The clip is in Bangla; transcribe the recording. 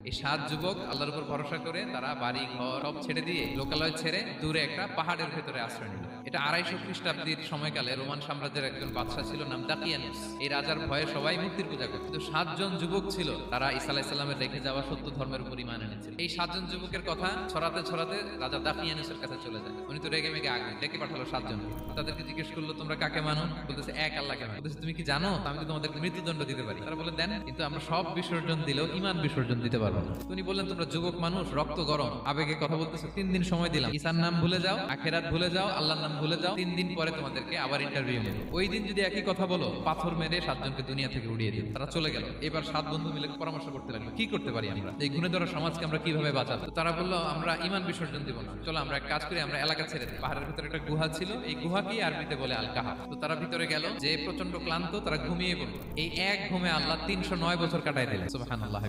এই 7 যুবক আল্লাহর উপর ভরসা করে তারা বাড়ি ঘর সব ছেড়ে দিয়ে লোকালয় ছেড়ে দূরে একটা পাহাড়ের ভেতরে আশ্রয় নিল। এটা 250 খ্রিস্টাব্দের সময়কালে রোমান সাম্রাজ্যের একজন বাদশা ছিল, নাম দাকিয়ানুস। এই রাজার ভয়ে সবাই মূর্তির পূজা করত, কিন্তু 7 জন যুবক ছিল, তারা ঈসা আলাইহিস সালামের রেখে যাওয়া সত্য ধর্মের উপর ঈমান এনেছিল। এই 7 জন যুবকের কথা ছড়াতে ছড়াতে রাজা দাকিয়ানুসের কাছে চলে যায়। উনি তো রেগে মেগে আগে ডেকে পাঠালো 7 জন। তাদেরকে জিজ্ঞেস করলো, তোমরা কাকে মানো? বলতেছে, এক আল্লাহকে মানো। বলতেছে, তুমি কি জানো আমি তো তোমাদেরকে মৃত্যুদণ্ড দিতে পারি? তারা বলে, দেন, কিন্তু আমরা সব বিসর্জন দিলেও ঈমান বিসর্জন দিতে পারবো না। উনি বললেন, তোমরা যুবক মানুষ, রক্ত গরম, আবেগে কথা বলতেছো, 3 দিন সময় দিলাম। ঈসার নাম ভুলে যাও, আখিরাত ভুলে যাও, আল্লাহর নাম ভুলে যাও, 3 দিন পরে তোমাদেরকে আবার ইন্টারভিউ নেব। ওই দিন যদি একই কথা বলো, পাথর মেরে 7 জনকে দুনিয়া থেকে উড়িয়ে দিও। তারা চলে গেল। এবার 7 বন্ধু মিলে পরামর্শ করতে লাগলো, কি করতে পারি আমরা, এই গুণে ধরা সমাজকে আমরা কিভাবে বাঁচাবো? তো তারা বললো, আমরা ঈমান বিসর্জন দিব না, চলো আমরা এক কাজ করি, আমরা এলাকা ছেড়ে দিই। পাহাড়ের ভিতরে একটা গুহা ছিল, এই গুহাকেই আরবিতে বলে আল কাহাফ। তো তারা ভিতরে গেল, যে প্রচন্ড ক্লান্ত, তারা ঘুমিয়ে পড়লো। এই এক ঘুমে আল্লাহ 309 বছর কাটাই দিলেন। সুবহানাল্লাহ।